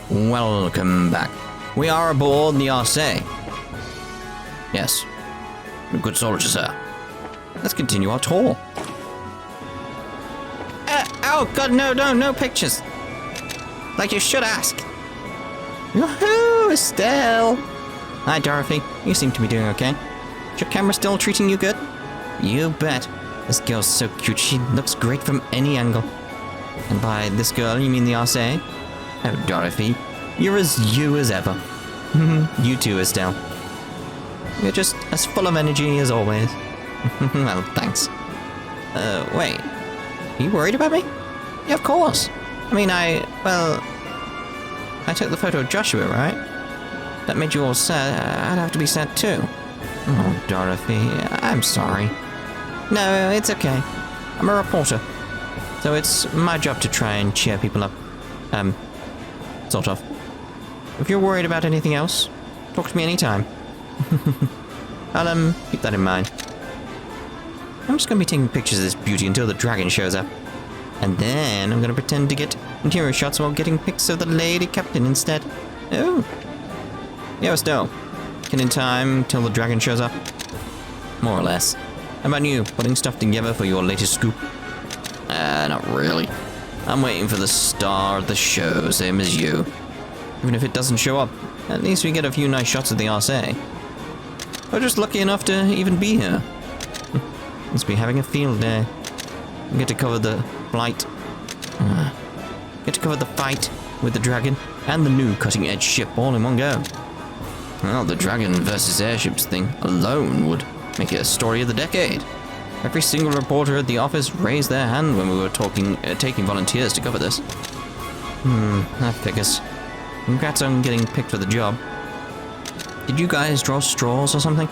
Welcome back. We are aboard the RC. Yes. Good soldier, sir. Let's continue our tour. Oh, God, no pictures. Like you should ask. Woohoo, Estelle. Hi, Dorothy. You seem to be doing okay. Is your camera still treating you good? You bet. This girl's so cute. She looks great from any angle. And by this girl, you mean the RC? Oh, Dorothy. You're as you as ever. You too, Estelle. You're just as full of energy as always. Well, thanks. Wait. Are you worried about me? Yeah, of course. I mean, I took the photo of Joshua, right? That made you all sad. I'd have to be sad too. Oh, Dorothy, I'm sorry. No, it's okay. I'm a reporter. So it's my job to try and cheer people up. Sort of. If you're worried about anything else, talk to me anytime. I'll, keep that in mind. I'm just gonna be taking pictures of this beauty until the dragon shows up. And then I'm gonna pretend to get interior shots while getting pics of the lady captain instead. Oh. Yeah, Estelle. Can in time till the dragon shows up? More or less. How about you, putting stuff together for your latest scoop? Not really. I'm waiting for the star of the show, same as you. Even if it doesn't show up, at least we get a few nice shots of the RC. We're just lucky enough to even be here. Must be having a field day. We get to cover the flight. Get to cover the fight with the dragon and the new cutting-edge ship all in one go. Well, the dragon versus airships thing alone would make it a story of the decade. Every single reporter at the office raised their hand when we were taking volunteers to cover this. That figures. Congrats on getting picked for the job. Did you guys draw straws or something?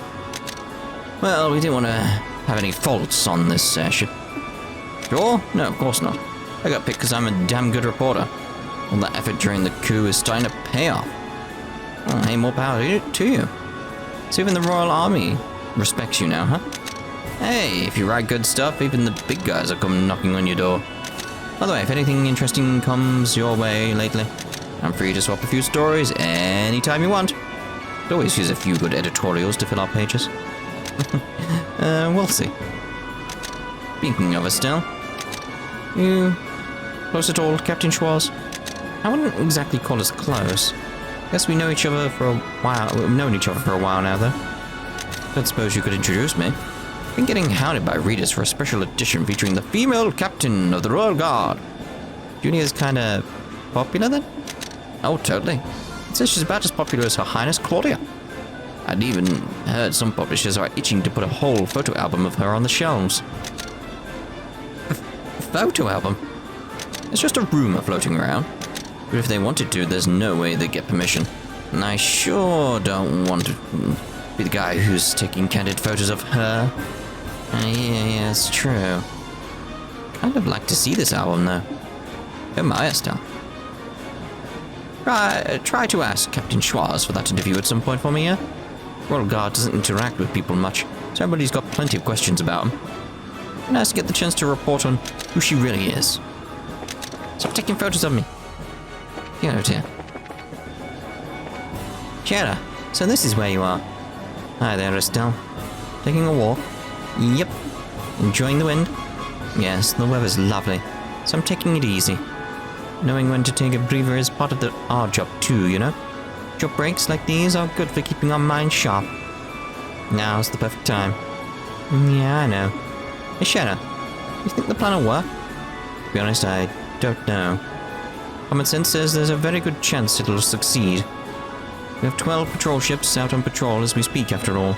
Well, we didn't want to have any faults on this airship. Sure? No, of course not. I got picked because I'm a damn good reporter. All that effort during the coup is starting to pay off. Well, hey, more power to you. So even the Royal Army respects you now, huh? Hey, if you write good stuff, even the big guys will come knocking on your door. By the way, if anything interesting comes your way lately, I'm free to swap a few stories anytime you want. Could always use a few good editorials to fill our pages. We'll see. Speaking of Estelle, you close at all, Captain Schwartz? I wouldn't exactly call us close. Guess we know each other for a while. We've known each other for a while now, though. Don't suppose you could introduce me? Been getting hounded by readers for a special edition featuring the female captain of the Royal Guard. Junior's kinda popular then? Oh, totally. It says she's about as popular as Her Highness Claudia. I'd even heard some publishers are itching to put a whole photo album of her on the shelves. A photo album? It's just a rumor floating around. But if they wanted to, there's no way they'd get permission. And I sure don't want to be the guy who's taking candid photos of her. Yeah, it's true. Kind of like to see this album, though. Oh my, Estelle. Try to ask Captain Schwartz for that interview at some point for me, yeah? Royal Guard doesn't interact with people much, so everybody's got plenty of questions about him. Nice to get the chance to report on who she really is. Stop taking photos of me. Get out here. Shara, so this is where you are. Hi there, Estelle. Taking a walk? Yep. Enjoying the wind? Yes, the weather's lovely, so I'm taking it easy. Knowing when to take a breather is part of our job too, you know? Short breaks like these are good for keeping our minds sharp. Now's the perfect time. Yeah, I know. Hey, Shara, you think the plan will work? To be honest, I don't know. Common sense says there's a very good chance it'll succeed. We have 12 patrol ships out on patrol as we speak, after all.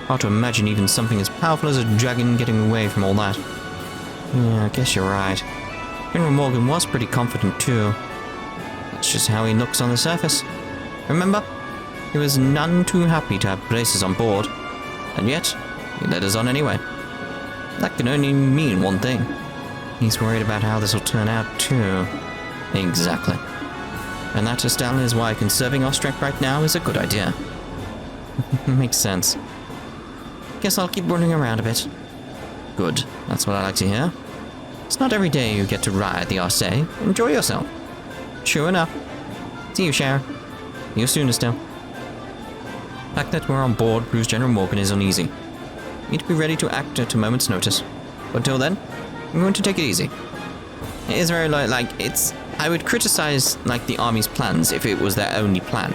Hard to imagine even something as powerful as a dragon getting away from all that. Yeah, I guess you're right. General Morgan was pretty confident too. That's just how he looks on the surface. Remember? He was none too happy to have braces on board. And yet, he led us on anyway. That can only mean one thing. He's worried about how this will turn out too. Exactly. And that, Estelle, is why conserving our strength right now is a good idea. Makes sense. Guess I'll keep running around a bit. Good. That's what I like to hear. It's not every day you get to ride the RC. Enjoy yourself. True enough. See you, Shara. See you soon, Estelle. The fact that we're on board proves General Morgan is uneasy. We need to be ready to act at a moment's notice. But until then, I'm going to take it easy. It is very I would criticize the army's plans if it was their only plan.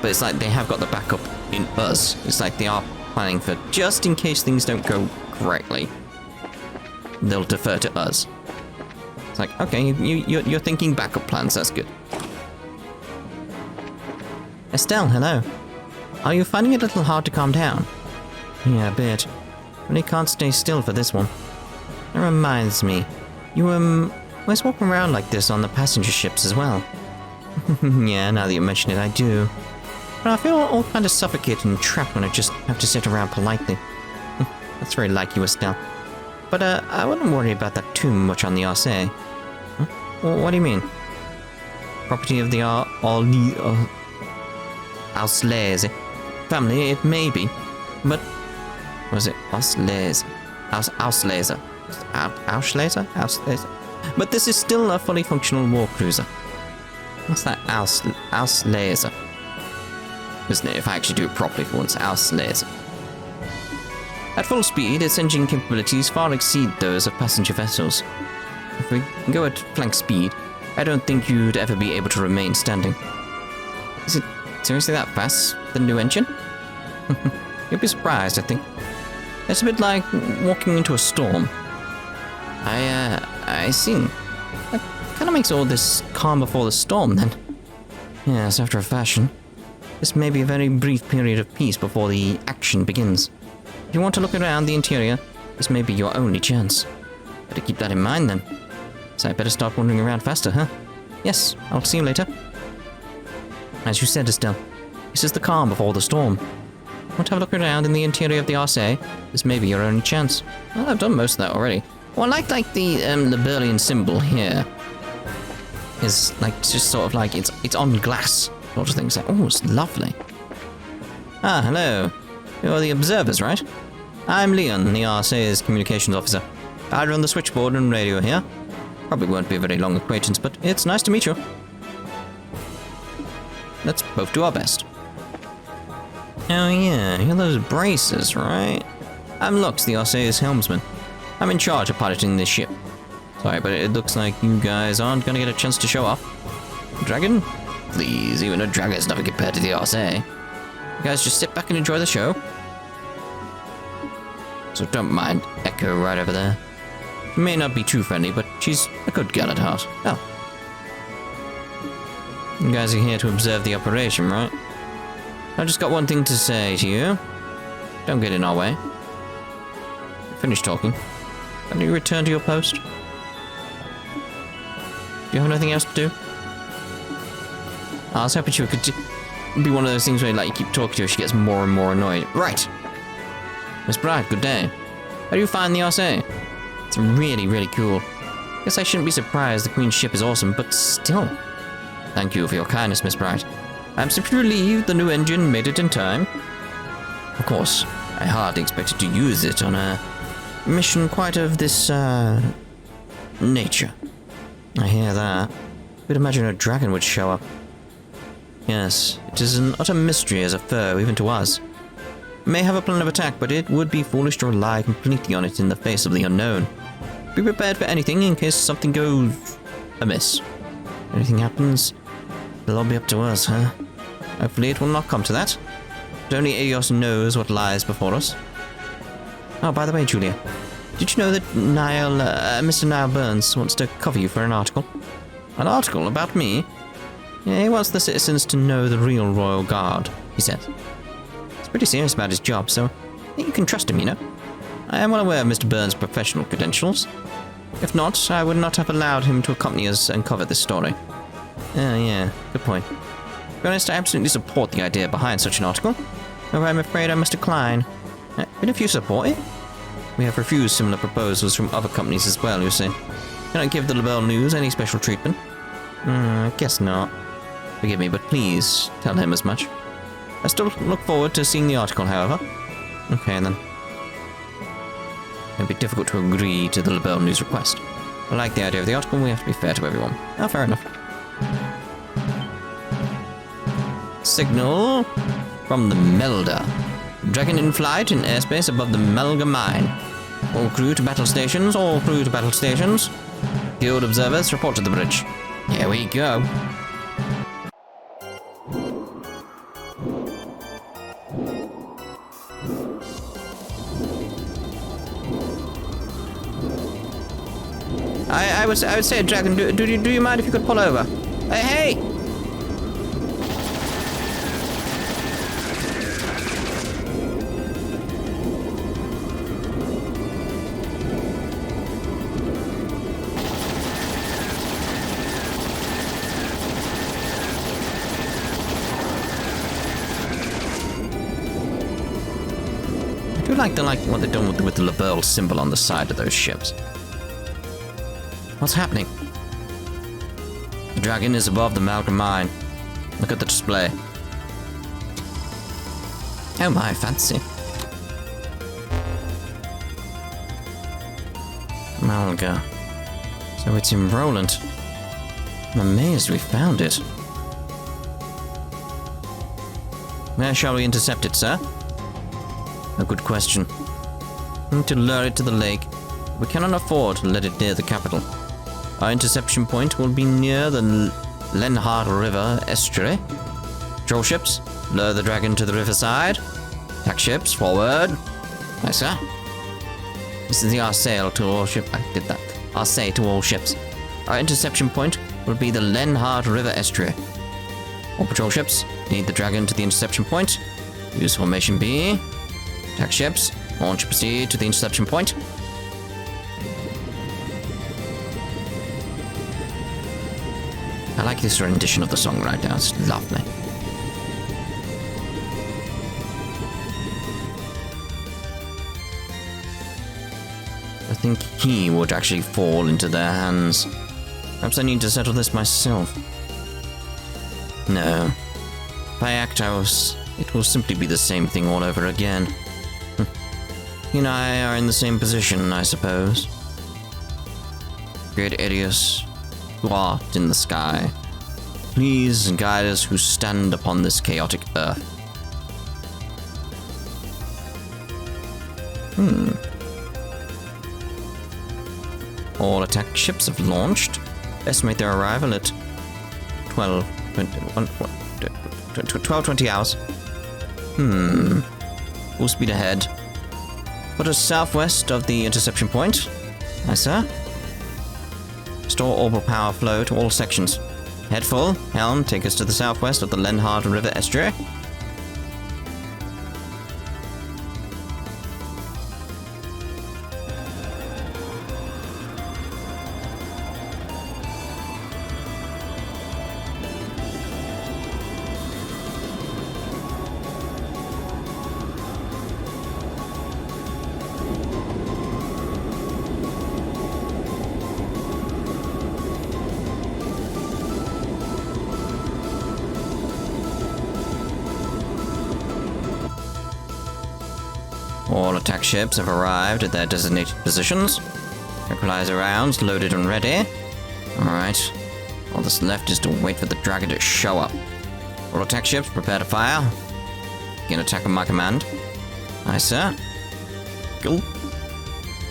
But it's like they have got the backup in us. It's like they are planning for just in case things don't go correctly. They'll defer to us. It's like, okay, you're thinking backup plans, that's good. Estelle, hello. Are you finding it a little hard to calm down? Yeah, a bit. Really can't stay still for this one. That reminds me. You, always walk around like this on the passenger ships as well. Yeah, now that you mention it, I do. But I feel all kind of suffocated and trapped when I just have to sit around politely. That's very like you, Estelle. But, I wouldn't worry about that too much on the RSA. Huh? Well, what do you mean? Property of the Auslese family, it may be. But, was it Auslese? Auslese? Auslese? But this is still a fully functional war cruiser. What's that Auslese? Isn't it, if I actually do it properly for once, Auslese. At full speed, its engine capabilities far exceed those of passenger vessels. If we go at flank speed, I don't think you'd ever be able to remain standing. Is it seriously that fast, the new engine? You'll be surprised, I think. It's a bit like walking into a storm. I see. That kind of makes all this calm before the storm, then. Yes, after a fashion. This may be a very brief period of peace before the action begins. If you want to look around the interior, this may be your only chance. Better keep that in mind, then. So I better start wandering around faster, huh? Yes, I'll see you later. As you said, Estelle, this is the calm before the storm. Want to have a look around in the interior of the RSA? This may be your only chance. Well, I've done most of that already. Well, I like the Liberlian symbol here. Is just sort of like it's on glass sort of thing. It's like, oh, it's lovely. Ah, hello. You're the observers, right? I'm Leon, the RSA's communications officer. I run the switchboard and radio here. Probably won't be a very long acquaintance, but it's nice to meet you. Let's both do our best. Oh yeah, you're those braces, right? I'm Lux, the RSA's helmsman. I'm in charge of piloting this ship. Sorry, but it looks like you guys aren't gonna get a chance to show off. Dragon? Please, even a dragon's nothing compared to the RSA. You guys just sit back and enjoy the show. So don't mind Echo right over there. She may not be too friendly, but she's a good girl at heart. Oh. You guys are here to observe the operation, right? I've just got one thing to say to you. Don't get in our way. Finish talking. Can you return to your post? Do you have anything else to do? I was hoping she could be one of those things where you keep talking to her, she gets more and more annoyed. Right! Miss Bright, good day. How do you find the RSA? It's really, really cool. Guess I shouldn't be surprised, the Queen's ship is awesome, but still. Thank you for your kindness, Miss Bright. I'm simply relieved the new engine made it in time. Of course, I hardly expected to use it on a mission quite of this, nature. I hear that. Could imagine a dragon would show up. Yes, it is an utter mystery as a foe, even to us. It may have a plan of attack, but it would be foolish to rely completely on it in the face of the unknown. Be prepared for anything in case something goes amiss. If anything happens, it'll all be up to us, huh? Hopefully it will not come to that. But only Aeos knows what lies before us. Oh, by the way, Julia, did you know that Mr. Niall Burns wants to cover you for an article? An article about me? Yeah, he wants the citizens to know the real Royal Guard, he said. He's pretty serious about his job, so you can trust him, you know. I am well aware of Mr. Burns' professional credentials. If not, I would not have allowed him to accompany us and cover this story. Yeah, good point. To be honest, I absolutely support the idea behind such an article. However, I'm afraid I must decline. Even if you support it? We have refused similar proposals from other companies as well, you see. Can I give the Liberl News any special treatment? I guess not. Forgive me, but please tell him as much. I still look forward to seeing the article, however. Okay, then. It'd be difficult to agree to the Liberl News request. I like the idea of the article, we have to be fair to everyone. Oh, fair enough. Signal from the Melda. Dragon in flight in airspace above the Melga mine. All crew to battle stations, all crew to battle stations. Field observers report to the bridge. Here we go. I would say, Dragon, do you mind if you could pull over? Hey! I do like what they've done with the Liberl symbol on the side of those ships. What's happening? The dragon is above the Malcolm mine. Look at the display. Oh my, fancy. Malga. So it's in Roland. I'm amazed we found it. Where shall we intercept it, sir? A good question. We need to lure it to the lake. We cannot afford to let it near the capital. Our interception point will be near the Lenhard River estuary. Patrol ships, lure the dragon to the riverside. Attack ships, forward. Aye, sir. This is the Arsail to all ships. I did that. Arsail to all ships. Our interception point will be the Lenhard River estuary. All patrol ships, lead the dragon to the interception point. Use formation B. Attack ships, launch proceed to the interception point. I like this rendition of the song right now, it's lovely. I think he would actually fall into their hands. Perhaps I need to settle this myself. No. If I act out, it will simply be the same thing all over again. He and I are in the same position, I suppose. Great Arius, who art in the sky, please guide us who stand upon this chaotic earth. All attack ships have launched. Estimate their arrival at 12:20 hours. Full speed ahead. Put us southwest of the interception point. Aye, sir. Restore orbital power flow to all sections. Head full. Helm, take us to the southwest of the Lenhard River estuary. All attack ships have arrived at their designated positions. Tranquilizer rounds loaded and ready. Alright. All that's left is to wait for the dragon to show up. All attack ships prepare to fire. Begin attack on my command. Aye, sir. Go.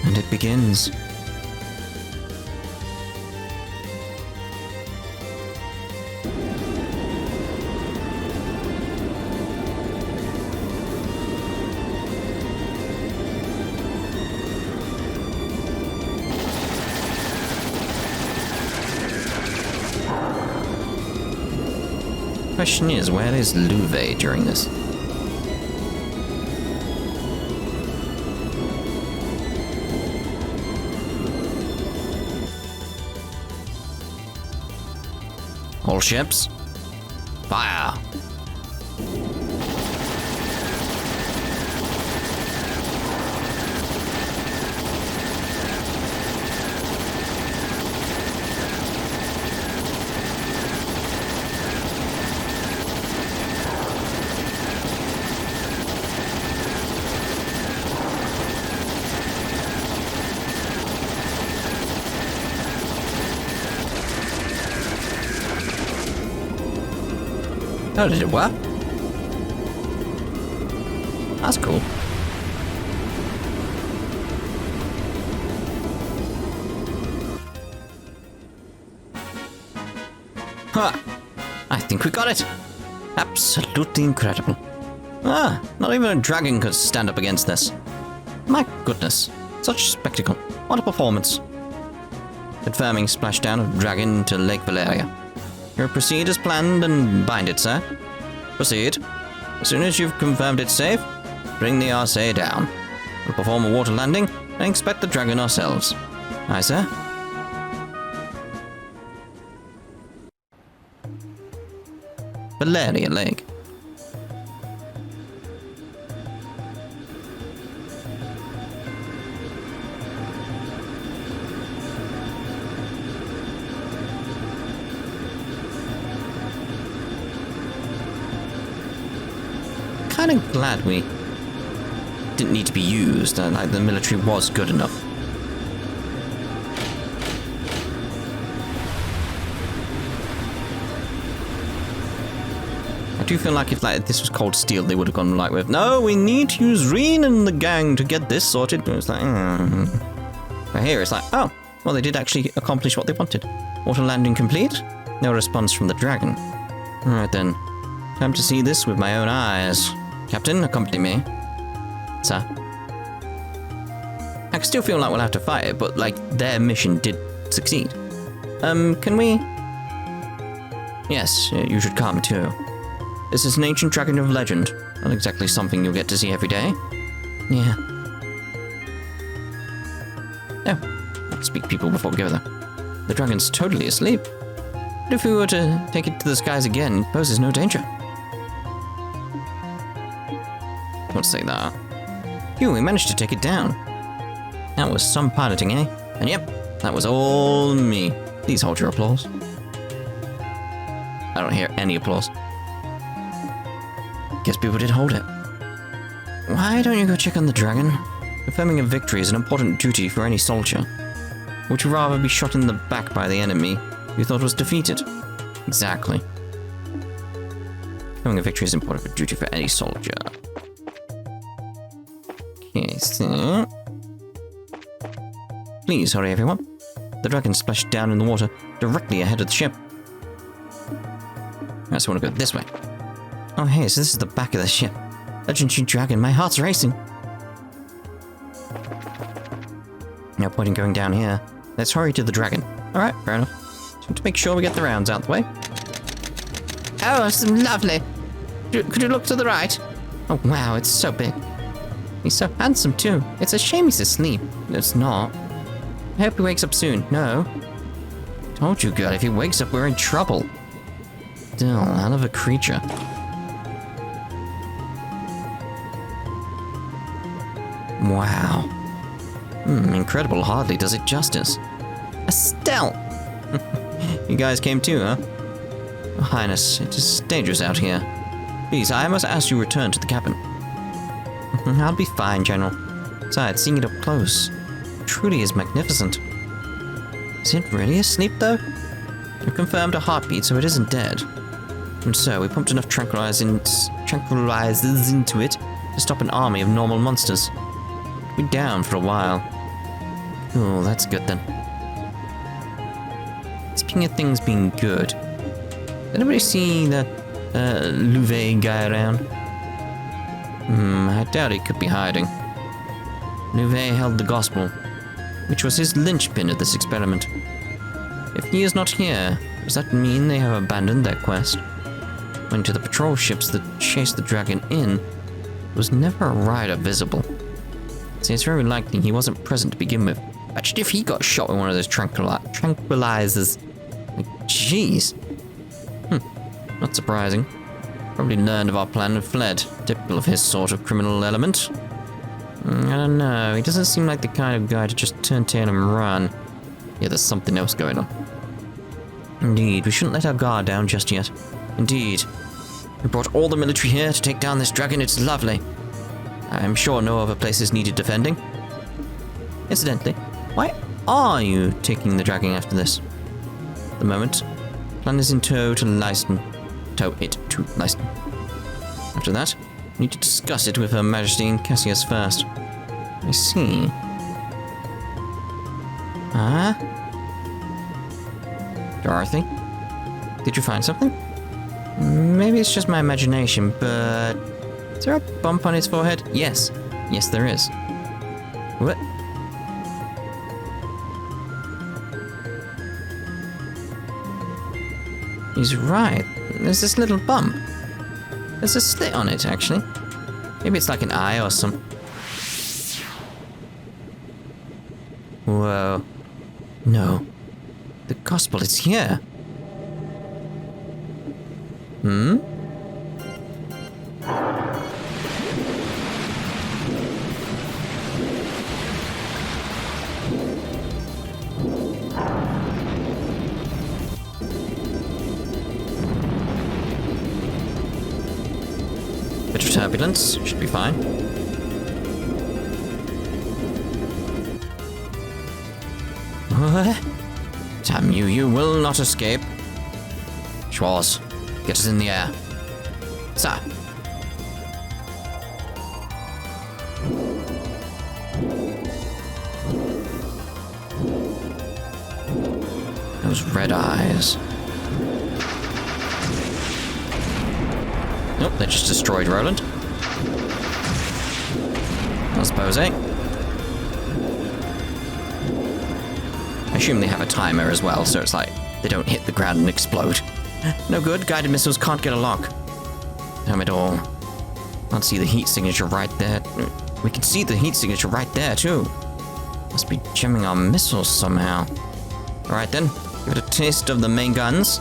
And it begins. Question is, where is Louvet during this? All ships, fire! Oh, did it work? That's cool. Huh. I think we got it. Absolutely incredible. Ah, not even a dragon could stand up against this. My goodness. Such spectacle. What a performance. Confirming splashdown of dragon to Lake Valeria. You'll proceed as planned and bind it, sir. Proceed. As soon as you've confirmed it's safe, bring the RSA down. We'll perform a water landing and inspect the dragon ourselves. Aye, sir. Valeria Lake. Kind of glad we didn't need to be used. Like the military was good enough. I do feel like if this was Cold Steel, they would have gone like with, no, we need to use Reen and the gang to get this sorted. But it's like, But here it's like, oh, well, they did actually accomplish what they wanted. Water landing complete. No response from the dragon. All right then, time to see this with my own eyes. Captain, accompany me. Sir. I still feel like we'll have to fight it, but like their mission did succeed. Can we? Yes, you should come too. This is an ancient dragon of legend. Not exactly something you'll get to see every day. Yeah. Oh, let's speak to people before we go there. The dragon's totally asleep. But if we were to take it to the skies again, it poses no danger. Don't say that. Phew, we managed to take it down. That was some piloting, eh? And yep, that was all me. Please hold your applause. I don't hear any applause. Guess people did hold it. Why don't you go check on the dragon? Confirming a victory is an important duty for any soldier. Would you rather be shot in the back by the enemy you thought was defeated? Exactly. Confirming a victory is an important duty for any soldier. Okay, so... Please hurry, everyone. The dragon splashed down in the water directly ahead of the ship. I just want to go this way. Oh, hey, so this is the back of the ship. Legendary dragon, my heart's racing. No point in going down here. Let's hurry to the dragon. Alright, fair enough. Just want to make sure we get the rounds out the way. Oh, it's lovely. Could you look to the right? Oh, wow, it's so big. He's so handsome, too. It's a shame he's asleep. It's not. I hope he wakes up soon. No. Told you, girl, if he wakes up, we're in trouble. Still, hell of a creature. Wow. Incredible hardly does it justice. Estelle! You guys came too, huh? Your Highness, it is dangerous out here. Please, I must ask you to return to the cabin. I'll be fine, General. Besides, seeing it up close truly is magnificent. Is it really asleep, though? We've confirmed a heartbeat, so it isn't dead. And so, we pumped enough tranquilizers into it to stop an army of normal monsters. We're down for a while. Cool, that's good then. Speaking of things being good, did anybody see that Louvet guy around? I doubt he could be hiding. Louvet held the gospel, which was his linchpin at this experiment. If he is not here, does that mean they have abandoned their quest? When to the patrol ships that chased the dragon in, there was never a rider visible. So it's very likely he wasn't present to begin with. Imagine if he got shot with one of those tranquilizers. Like, jeez. Not surprising. Probably learned of our plan and fled. Typical of his sort of criminal element. I don't know. He doesn't seem like the kind of guy to just turn tail and run. Yeah, there's something else going on. Indeed, we shouldn't let our guard down just yet. Indeed. We brought all the military here to take down this dragon. It's lovely. I'm sure no other place is needed defending. Incidentally, why are you taking the dragon after this? At the moment, plan is in tow to Leisten. tow it to Lyston. After that, I need to discuss it with Her Majesty and Cassius first. I see. Huh? Dorothy? Did you find something? Maybe it's just my imagination, but... Is there a bump on his forehead? Yes. Yes, there is. What? He's right. There's this little bump. There's a slit on it, actually. Maybe it's like an eye or some... Whoa. No. The gospel is here. Hmm? Bit of turbulence, should be fine. What? Damn you, you will not escape. Schwarz, get us in the air. Sir. Those red eyes. Nope, they just destroyed Roland. I suppose, eh? I assume they have a timer as well, so it's like they don't hit the ground and explode. No good, guided missiles can't get a lock. Damn it all. Can't see the heat signature right there. We can see the heat signature right there, too. Must be jamming our missiles somehow. Alright then, give it a taste of the main guns.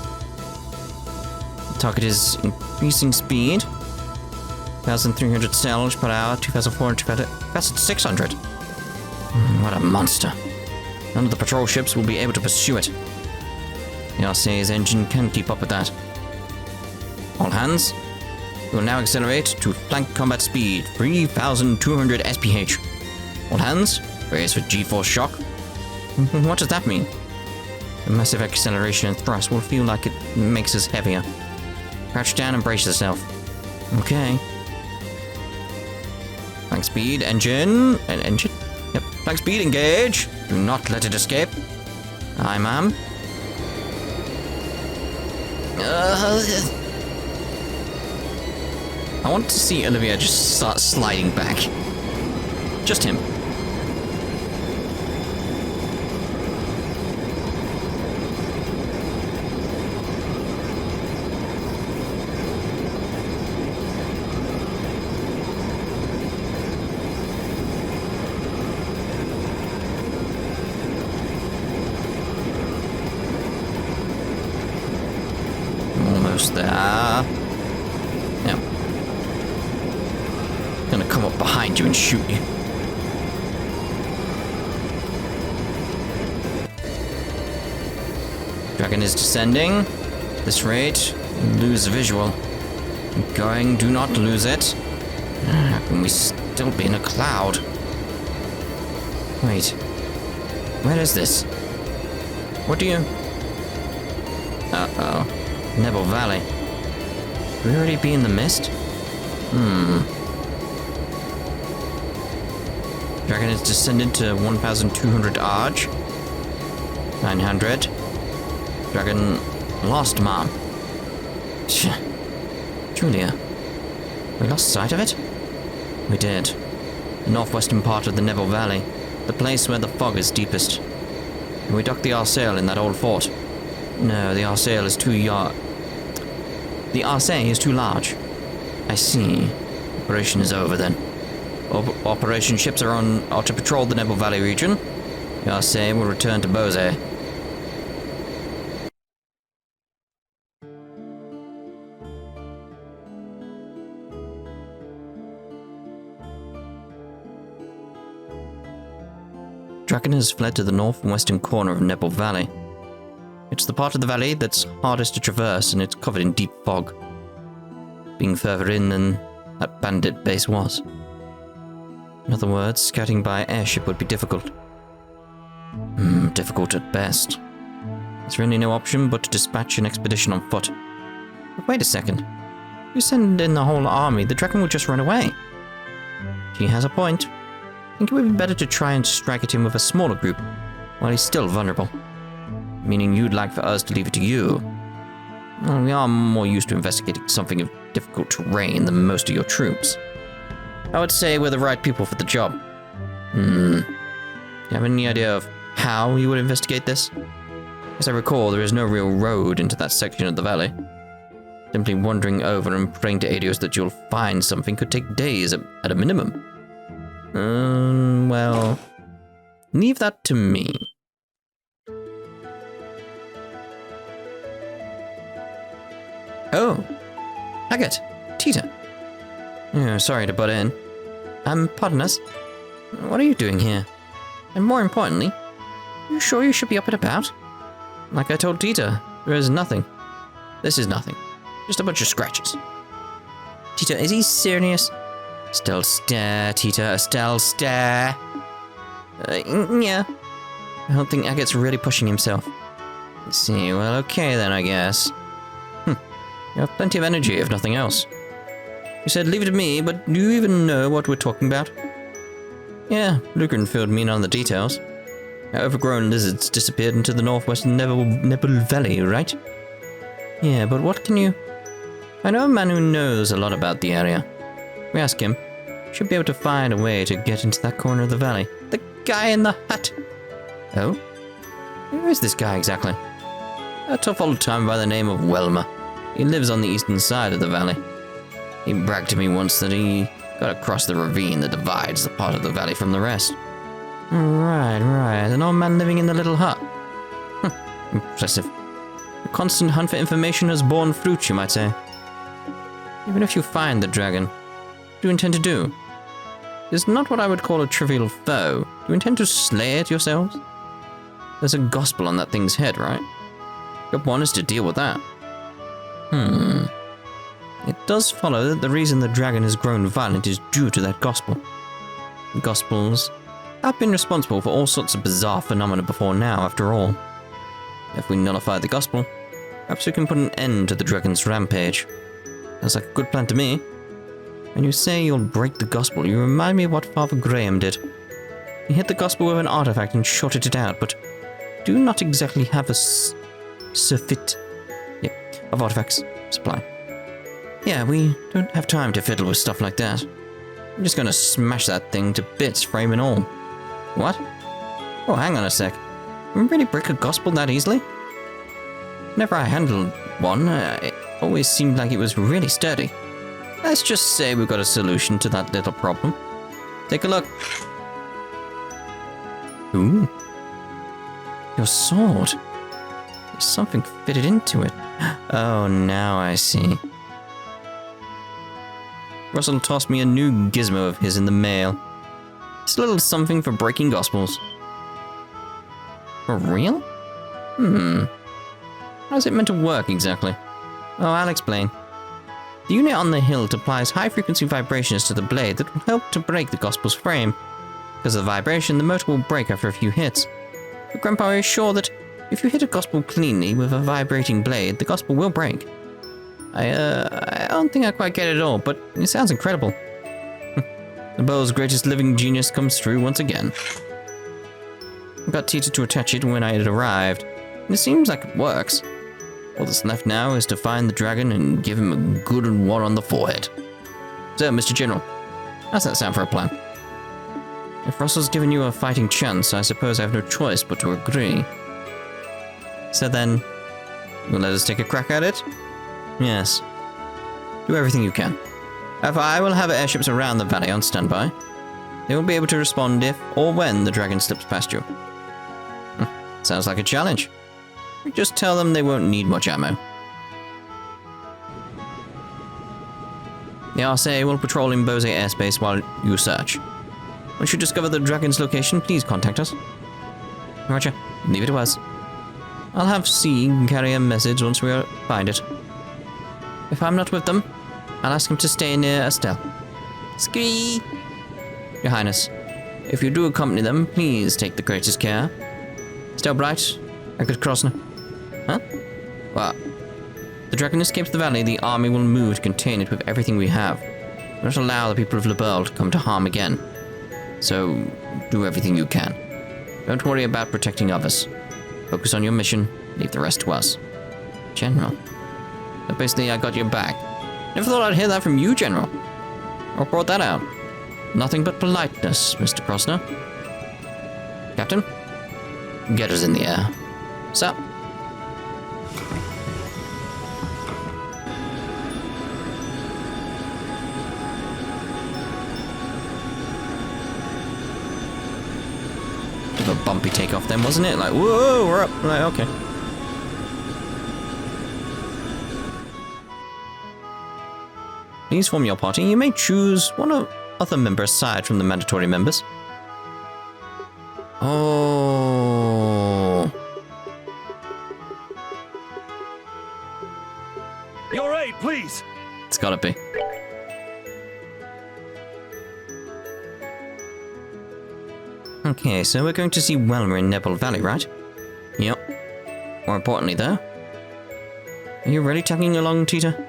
The target is increasing speed. 1,300 sails per hour, 2,400 per hour, 2,600. What a monster. None of the patrol ships will be able to pursue it. The RCA's engine can keep up with that. All hands, we will now accelerate to flank combat speed, 3,200 SPH. All hands, brace for G-force shock. What does that mean? The massive acceleration and thrust will feel like it makes us heavier. Crouch down and brace yourself. Okay. Flank speed, engine, and engine. Yep, flank speed, engage. Do not let it escape. Aye, ma'am. I want to see Olivia just start sliding back. Just him. Almost there. Yeah. Gonna come up behind you and shoot you. Dragon is descending. This rate, lose visual. Keep going, do not lose it. How can we still be in a cloud? Wait. Where is this? What do you... Uh-oh. Nebel Valley. Could we already be in the mist? Dragon is descended to 1,200 Arj. 900. Dragon lost, ma'am. Julia. We lost sight of it? We did. The northwestern part of the Nebel Valley. The place where the fog is deepest. And we docked the Arsail in that old fort. No, the Arsail is too The Arsail is too large. I see. Operation is over then. Operation ships are to patrol the Nebel Valley region. The Arsail will return to Bose. Draken has fled to the north and western corner of Nebel Valley. It's the part of the valley that's hardest to traverse, and it's covered in deep fog, being further in than that bandit base was. In other words, scouting by airship would be difficult. Difficult at best. There's really no option but to dispatch an expedition on foot. But wait a second. If you send in the whole army, the dragon will just run away. She has a point. I think it would be better to try and strike at him with a smaller group, while he's still vulnerable. Meaning you'd like for us to leave it to you. Well, we are more used to investigating something of difficult terrain than most of your troops. I would say we're the right people for the job. Do you have any idea of how you would investigate this? As I recall, there is no real road into that section of the valley. Simply wandering over and praying to Adios that you'll find something could take days at a minimum. Well, leave that to me. Oh, Agate, Tita. Oh, sorry to butt in. Pardon us. What are you doing here? And more importantly, are you sure you should be up and about? Like I told Tita, there is nothing. This is nothing. Just a bunch of scratches. Tita, is he serious? Estelle, stare, Tita, Estelle, stare. Yeah. I don't think Agate's really pushing himself. Let's see, well, okay then, I guess. You have plenty of energy, if nothing else. You said leave it to me, but do you even know what we're talking about? Yeah, Lugren filled me in on the details. Our overgrown lizards disappeared into the northwestern Liberl Valley, right? Yeah, but what can you... I know a man who knows a lot about the area. We ask him. Should be able to find a way to get into that corner of the valley. The guy in the hut! Oh? Who is this guy exactly? A tough old time by the name of Welmer. He lives on the eastern side of the valley. He bragged to me once that he got across the ravine that divides the part of the valley from the rest. Right. An old man living in the little hut. Impressive. A constant hunt for information has borne fruit, you might say. Even if you find the dragon, what do you intend to do? It's not what I would call a trivial foe. Do you intend to slay it yourselves? There's a gospel on that thing's head, right? Job one is to deal with that. It does follow that the reason the dragon has grown violent is due to that gospel. The gospels have been responsible for all sorts of bizarre phenomena before now, after all. If we nullify the gospel, perhaps we can put an end to the dragon's rampage. Sounds like a good plan to me. When you say you'll break the gospel, you remind me of what Father Graham did. He hit the gospel with an artifact and shorted it out, but do not exactly have a surfeit of artifacts supply. Yeah, we don't have time to fiddle with stuff like that. I'm just gonna smash that thing to bits, frame and all. What? Oh, hang on a sec. Can we really break a gospel that easily? Whenever I handled one, it always seemed like it was really sturdy. Let's just say we've got a solution to that little problem. Take a look. Ooh. Your sword. There's something fitted into it. Oh, now I see. Russell tossed me a new gizmo of his in the mail. It's a little something for breaking gospels. For real? How's it meant to work exactly? Oh, I'll explain. The unit on the hilt applies high-frequency vibrations to the blade that will help to break the gospel's frame. Because of the vibration, the motor will break after a few hits. But Grandpa is sure that if you hit a gospel cleanly with a vibrating blade, the gospel will break. I don't think I quite get it all, but it sounds incredible. The bow's greatest living genius comes through once again. I got Tita to attach it when I had arrived, and it seems like it works. All that's left now is to find the dragon and give him a good one on the forehead. So, Mr. General, how's that sound for a plan? If Russell's given you a fighting chance, I suppose I have no choice but to agree. So then, you'll let us take a crack at it? Yes. Do everything you can. However, I will have airships around the valley on standby. They will be able to respond if or when the dragon slips past you. Sounds like a challenge. Just tell them they won't need much ammo. The RSA will patrol in Bose airspace while you search. Once you discover the dragon's location, please contact us. Roger. Leave it to us. I'll have C carry a message once we find it. If I'm not with them, I'll ask him to stay near Estelle. Scree! Your Highness, if you do accompany them, please take the greatest care. Estelle Bright, I could cross now. Huh? What? the dragon escapes the valley, the army will move to contain it with everything we have. Do not allow the people of Liberl to come to harm again. So, do everything you can. Don't worry about protecting others. Focus on your mission, leave the rest to us. General. So basically, I got your back. Never thought I'd hear that from you, General. What brought that out? Nothing but politeness, Mr. Krosner. Captain? Get us in the air. Sir? Bit of a bumpy takeoff then, wasn't it? Like, whoa, we're up. Like, okay. Please form your party. You may choose one of other members aside from the mandatory members. Oh. Your aid, please. It's gotta be. Okay, so we're going to see Welmer in Liberl Valley, right? Yep. More importantly, though. Are you really tagging along, Tita?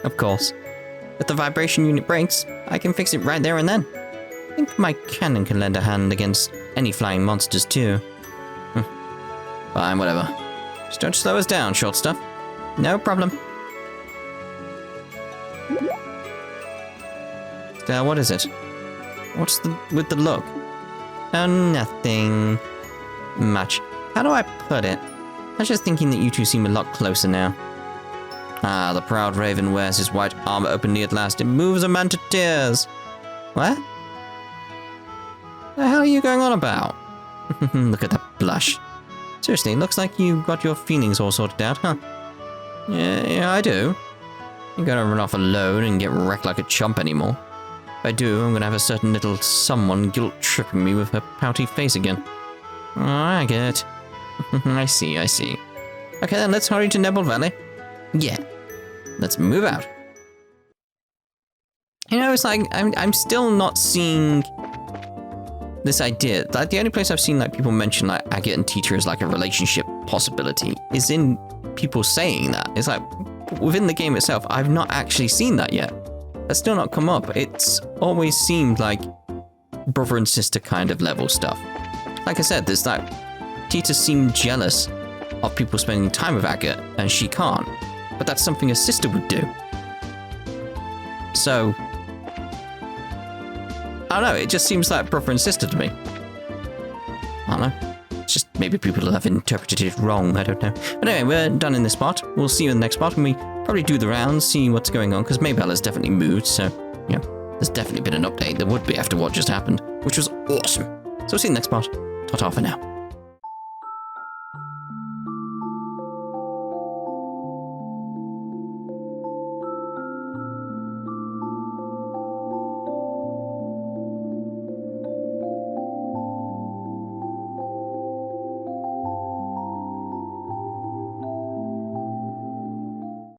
Of course. If the vibration unit breaks, I can fix it right there and then. I think my cannon can lend a hand against any flying monsters, too. Fine, whatever. Just don't slow us down, short stuff. No problem. What is it? What's with the look? Oh, nothing much. How do I put it? I was just thinking that you two seem a lot closer now. Ah, the proud raven wears his white armor openly at last. It moves a man to tears. What? The hell are you going on about? Look at that blush. Seriously, looks like you got your feelings all sorted out, huh? Yeah, I do. You're gonna run off alone and get wrecked like a chump anymore. If I do, I'm gonna have a certain little someone guilt-tripping me with her pouty face again. Oh, I get it. I see. Okay, then let's hurry to Liberl Valley. Yeah. Let's move out. You know, it's like, I'm still not seeing this idea. Like, the only place I've seen, like, people mention, like, Agate and Tita as, like, a relationship possibility is in people saying that. It's like, within the game itself, I've not actually seen that yet. That's still not come up. It's always seemed like brother and sister kind of level stuff. Like I said, there's that Tita seemed jealous of people spending time with Agate, and she can't. But that's something a sister would do. So, I don't know, it just seems like brother and sister to me. I don't know. It's just maybe people have interpreted it wrong, I don't know. But anyway, we're done in this part. We'll see you in the next part, and we probably do the rounds, see what's going on, because Maybella's definitely moved, so, you know, there's definitely been an update. There would be after what just happened, which was awesome. So we'll see you in the next part. Ta-ta for now.